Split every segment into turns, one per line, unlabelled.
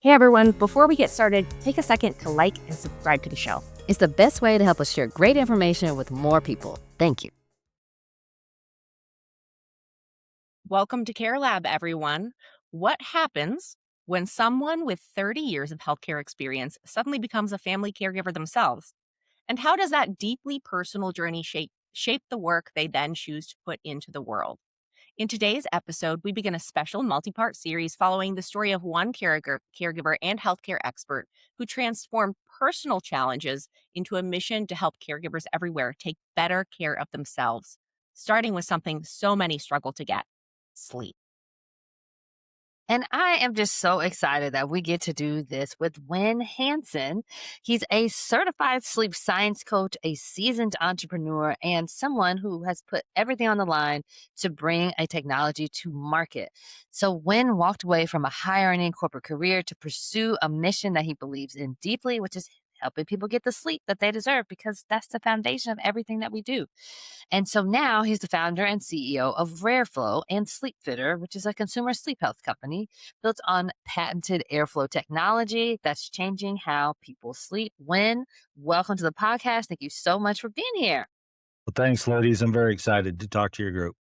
Hey everyone, before we get started, take a second to like and subscribe to the show.
It's the best way to help us share great information with more people. Thank you.
Welcome to Care Lab, everyone. What happens when someone with 30 years of healthcare experience suddenly becomes a family caregiver themselves? And how does that deeply personal journey shape the work they then choose to put into the world? In today's episode, we begin a special multi-part series following the story of one caregiver and healthcare expert who transformed personal challenges into a mission to help caregivers everywhere take better care of themselves, starting with something so many struggle to get: sleep.
And I am just so excited that we get to do this with Win Hansen. He's a certified sleep science coach, a seasoned entrepreneur, and someone who has put everything on the line to bring a technology to market. So Win walked away from a high earning corporate career to pursue a mission that he believes in deeply, which is helping people get the sleep that they deserve, because that's the foundation of everything that we do. And so now he's the founder and CEO of Rareflow and Sleepfitter, which is a consumer sleep health company built on patented airflow technology that's changing how people sleep. Win, welcome to the podcast. Thank you so much for being here.
Well, thanks, ladies. I'm very excited to talk to your group.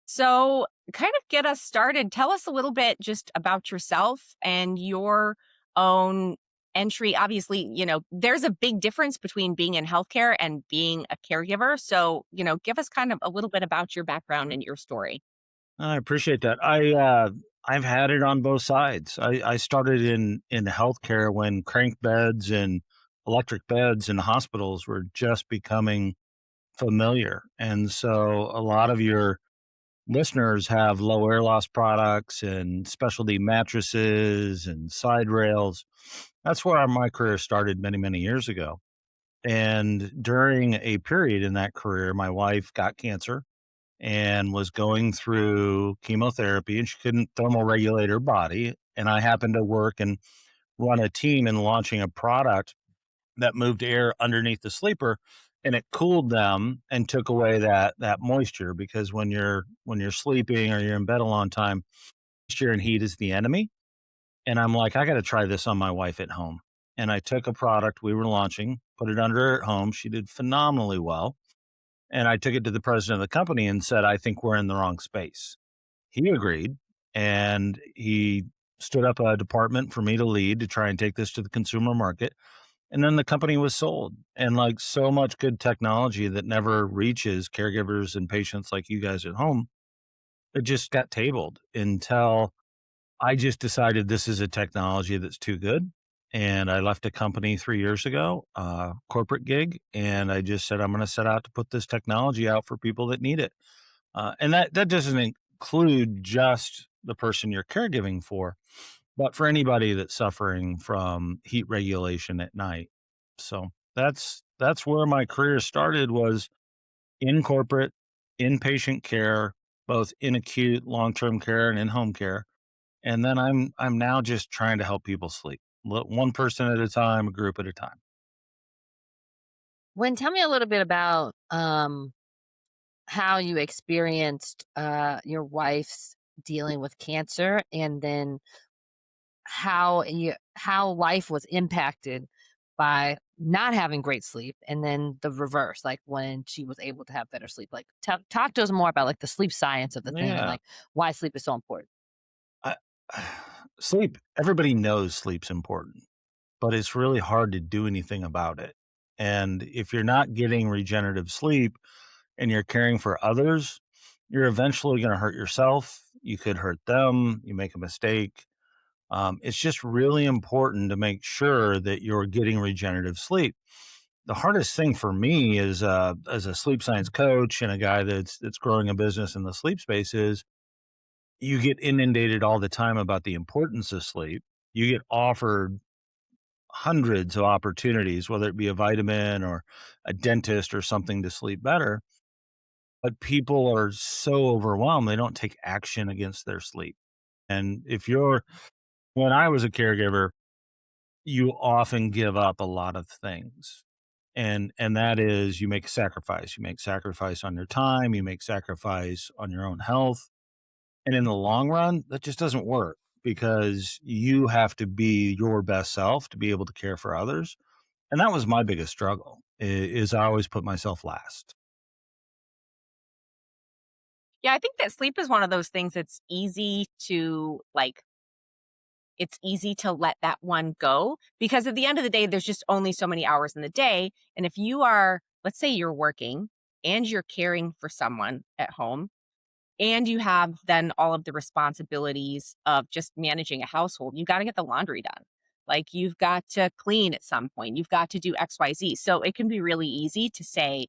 So, kind of get us started. Tell us a little bit just about yourself and your own entry. Obviously, there's a big difference between being in healthcare and being a caregiver. So, give us kind of a little bit about your background and your story.
I appreciate that. I've had it on both sides. I started in healthcare when crank beds and electric beds in hospitals were just becoming familiar, and so a lot of your listeners have low air loss products and specialty mattresses and side rails. That's where my career started many years ago. And during a period in that career, my wife got cancer and was going through chemotherapy, and she couldn't thermal regulate her body. And I happened to work and run a team in launching a product that moved air underneath the sleeper, and it cooled them and took away that moisture, because when you're sleeping or you're in bed a long time, moisture and heat is the enemy. And I'm like, I got to try this on my wife at home. And I took a product we were launching, put it under her at home. She did phenomenally well. And I took it to the president of the company and said, I think we're in the wrong space. He agreed, and he stood up a department for me to lead to try and take this to the consumer market. And then the company was sold. And like so much good technology that never reaches caregivers and patients like you guys at home, it just got tabled until I just decided this is a technology that's too good. And I left a company 3 years ago, corporate gig, and I just said, I'm going to set out to put this technology out for people that need it. And that doesn't include just the person you're caregiving for, but for anybody that's suffering from heat regulation at night. So that's where my career started, was in corporate, inpatient care, both in acute long-term care and in home care. And then I'm now just trying to help people sleep, one person at a time, a group at a time.
Win, tell me a little bit about how you experienced your wife's dealing with cancer, and then how life was impacted by not having great sleep, and then the reverse, like when she was able to have better sleep. Like talk to us more about like the sleep science of the thing, and
Yeah.
like why sleep is so important.
I, sleep, everybody knows sleep's important, but it's really hard to do anything about it. And if you're not getting regenerative sleep and you're caring for others, you're eventually going to hurt yourself. You could hurt them. You make a mistake. It's just really important to make sure that you're getting regenerative sleep. The hardest thing for me is, as a sleep science coach and a guy that's growing a business in the sleep space, is you get inundated all the time about the importance of sleep. You get offered hundreds of opportunities, whether it be a vitamin or a dentist or something to sleep better. But people are so overwhelmed, they don't take action against their sleep. And when I was a caregiver, you often give up a lot of things. And that is, you make a sacrifice. You make sacrifice on your time, you make sacrifice on your own health. And in the long run, that just doesn't work, because you have to be your best self to be able to care for others. And that was my biggest struggle is I always put myself last.
Yeah, I think that sleep is one of those things that's easy to like it's easy to let that one go because at the end of the day, there's just only so many hours in the day. And if you are, let's say you're working and you're caring for someone at home, and you have then all of the responsibilities of just managing a household, you got to get the laundry done. Like you've got to clean at some point, you've got to do XYZ. So it can be really easy to say,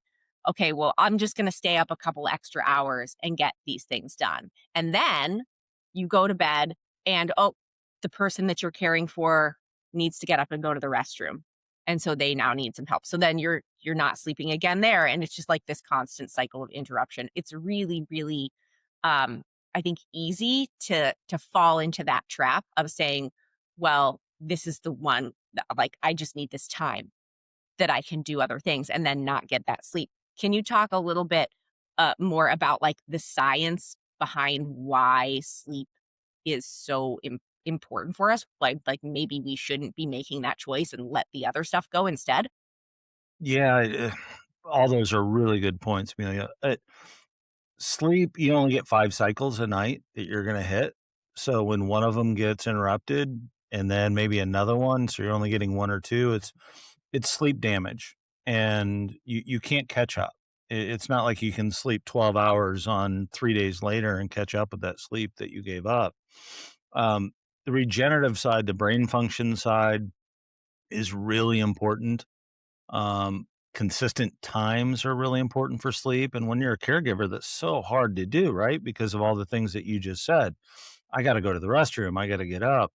okay, well, I'm just going to stay up a couple extra hours and get these things done. And then you go to bed and, oh, the person that you're caring for needs to get up and go to the restroom. And so they now need some help. So then you're not sleeping again there. And it's just like this constant cycle of interruption. It's really, really I think easy to fall into that trap of saying, well, this is the one that, like I just need this time that I can do other things and then not get that sleep. Can you talk a little bit more about like the science behind why sleep is so important for us? Like maybe we shouldn't be making that choice and let the other stuff go instead?
Yeah, all those are really good points, Amelia. Sleep, you only get 5 cycles a night that you're gonna hit. So when one of them gets interrupted and then maybe another one, so you're only getting 1 or 2, it's sleep damage, and you can't catch up. It's not like you can sleep 12 hours on 3 days later and catch up with that sleep that you gave up. Um, the regenerative side, the brain function side is really important. Um, Consistent times are really important for sleep. And when you're a caregiver, that's so hard to do, right? Because of all the things that you just said. I got to go to the restroom. I got to get up.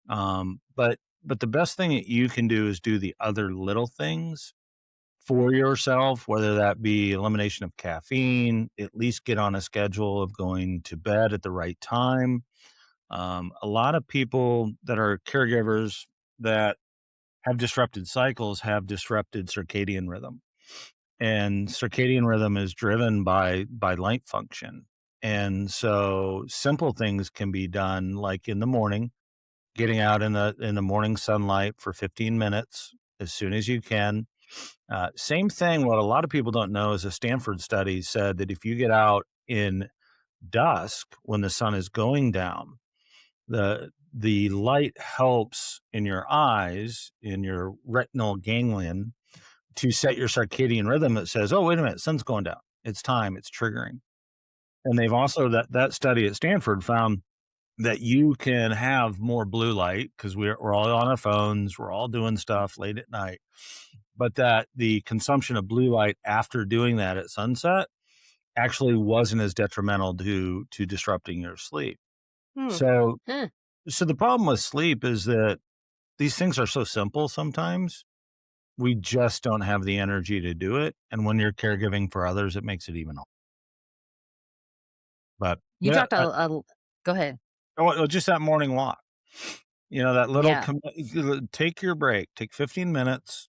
But the best thing that you can do is do the other little things for yourself, whether that be elimination of caffeine, at least get on a schedule of going to bed at the right time. A lot of people that are caregivers that have disrupted cycles have disrupted circadian rhythm, and circadian rhythm is driven by light function. And so simple things can be done like in the morning, getting out in the morning sunlight for 15 minutes as soon as you can. Same thing, what a lot of people don't know is a Stanford study said that if you get out in dusk when the sun is going down, the light helps in your eyes, in your retinal ganglion, to set your circadian rhythm that says, "Oh, wait a minute, sun's going down. It's time. It's triggering." And they've also that study at Stanford found that you can have more blue light because we're all on our phones, we're all doing stuff late at night, but that the consumption of blue light after doing that at sunset actually wasn't as detrimental to disrupting your sleep.
Hmm.
So
Hmm.
so the problem with sleep is that these things are so simple sometimes. We just don't have the energy to do it, and when you're caregiving for others, it makes it even harder. But,
You
yeah,
talked go ahead.
just that morning walk. You know, that little
Yeah.
take your break, take 15 minutes.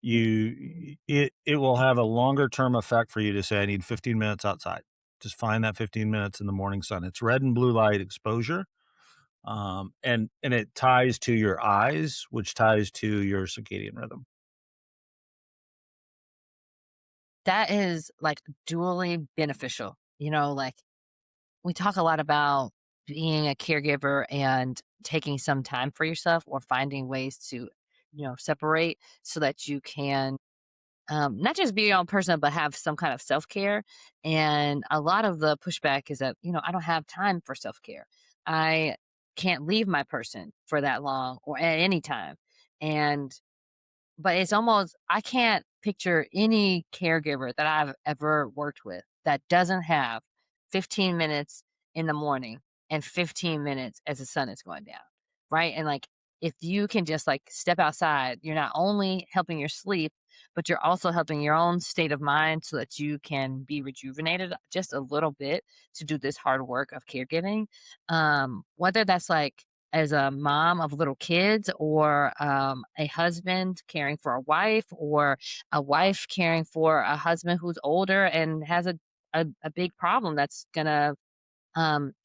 It will have a longer term effect for you to say, "I need 15 minutes outside." Just find that 15 minutes in the morning sun. It's red and blue light exposure, and it ties to your eyes, which ties to your circadian rhythm.
That is like dually beneficial. Like we talk a lot about being a caregiver and taking some time for yourself or finding ways to, separate so that you can not just be your own person, but have some kind of self care. And a lot of the pushback is that, I don't have time for self care. I can't leave my person for that long or at any time. And but it's almost I can't picture any caregiver that I've ever worked with that doesn't have 15 minutes in the morning and 15 minutes as the sun is going down, right? And like if you can just like step outside, you're not only helping your sleep, but you're also helping your own state of mind so that you can be rejuvenated just a little bit to do this hard work of caregiving. Whether that's like as a mom of little kids or a husband caring for a wife or a wife caring for a husband who's older and has a big problem that's gonna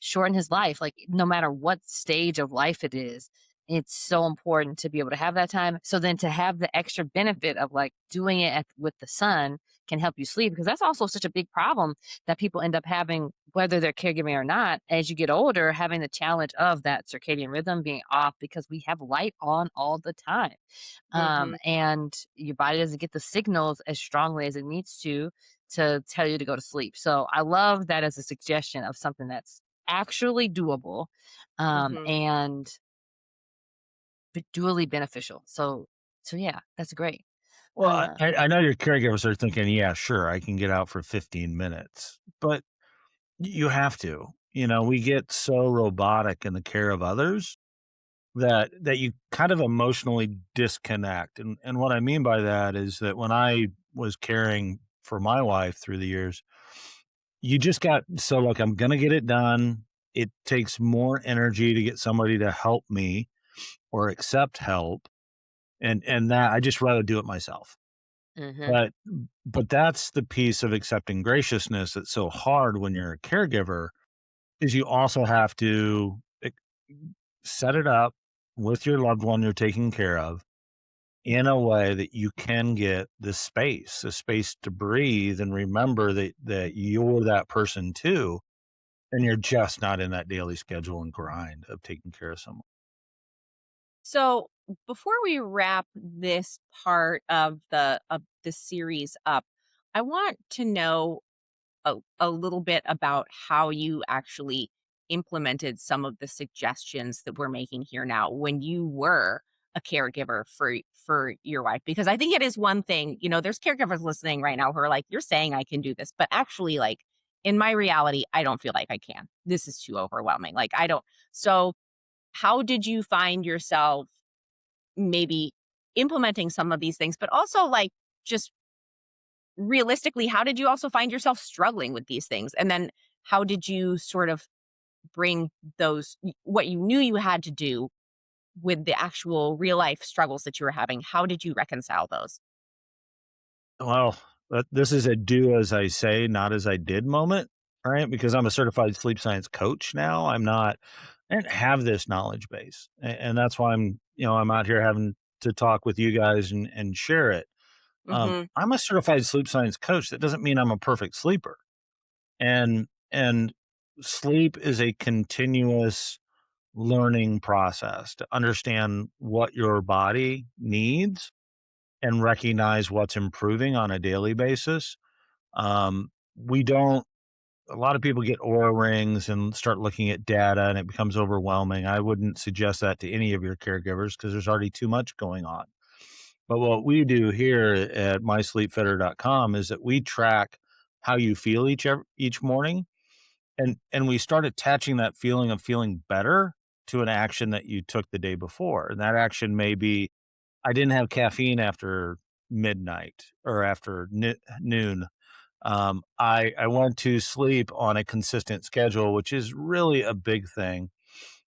shorten his life. Like, no matter what stage of life it is, it's so important to be able to have that time. So then to have the extra benefit of like doing it with the sun can help you sleep, because that's also such a big problem that people end up having, whether they're caregiving or not, as you get older, having the challenge of that circadian rhythm being off because we have light on all the time.
Hmm.
And your body doesn't get the signals as strongly as it needs to tell you to go to sleep. So I love that as a suggestion of something that's actually doable,
Hmm.
and dually beneficial. So yeah, that's great.
Well,
Uh,
I know your caregivers are thinking, yeah, sure, I can get out for 15 minutes, but you have to. We get so robotic in the care of others that you kind of emotionally disconnect. And what I mean by that is that when I was caring for my wife through the years, you just got so like, I'm gonna get it done. It takes more energy to get somebody to help me or accept help. And that I just rather do it myself.
mhm.
But but that's the piece of accepting graciousness that's so hard when you're a caregiver, is you also have to set it up with your loved one you're taking care of in a way that you can get the space to breathe and remember that you're that person too, and you're just not in that daily schedule and grind of taking care of someone.
So before we wrap this part of the series up, I want to know a little bit about how you actually implemented some of the suggestions that we're making here now when you were a caregiver for your wife, because I think it is one thing, there's caregivers listening right now who are like, you're saying I can do this, but actually, like, in my reality, I don't feel like I can. This is too overwhelming. Like, I don't. So how did you find yourself maybe implementing some of these things, but also, like, just realistically, how did you also find yourself struggling with these things? And then how did you sort of bring what you knew you had to do with the actual real life struggles that you were having? How did you reconcile those?
Well, this is a do as I say, not as I did moment, right? Because I'm a certified sleep science coach now. I didn't have this knowledge base. And that's why I'm out here having to talk with you guys and share it.
Mhm.
I'm a certified sleep science coach. That doesn't mean I'm a perfect sleeper. And sleep is a continuous learning process to understand what your body needs and recognize what's improving on a daily basis. We don't, a lot of people get aura rings and start looking at data and it becomes overwhelming. I wouldn't suggest that to any of your caregivers because there's already too much going on. But what we do here at mysleepfitter.com is that we track how you feel each morning, and we start attaching that feeling of feeling better to an action that you took the day before. And that action may be, I didn't have caffeine after midnight or after noon. I went to sleep on a consistent schedule, which is really a big thing.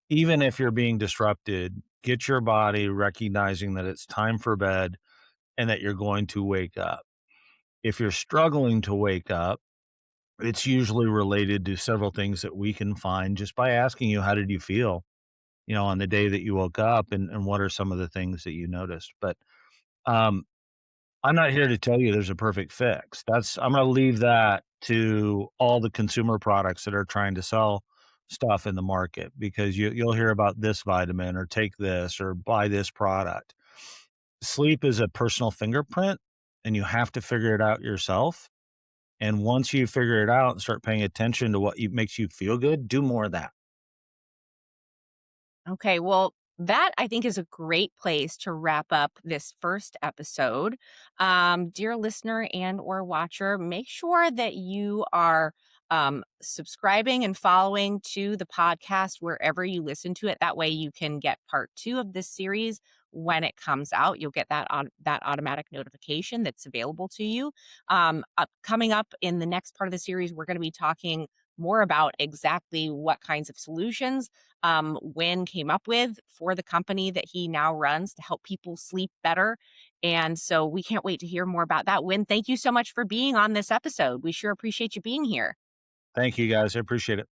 Even if you're being disrupted, get your body recognizing that it's time for bed and that you're going to wake up. If you're struggling to wake up, it's usually related to several things that we can find just by asking you, how did you feel, on the day that you woke up, and what are some of the things that you noticed? But um, I'm not here to tell you there's a perfect fix. I'm going to leave that to all the consumer products that are trying to sell stuff in the market, because you'll hear about this vitamin or take this or buy this product. Sleep is a personal fingerprint and you have to figure it out yourself. And once you figure it out and start paying attention to what makes you feel good, do more of that.
Okay, well, that I think is a great place to wrap up this first episode. Dear listener and or watcher, make sure that you are subscribing and following to the podcast wherever you listen to it. That way, you can get part 2 of this series when it comes out. You'll get that automatic notification that's available to you. Coming up in the next part of the series, we're going to be talking more about exactly what kinds of solutions Win came up with for the company that he now runs to help people sleep better. And so we can't wait to hear more about that. Win, thank you so much for being on this episode. We sure appreciate you being here.
Thank you guys. I appreciate it.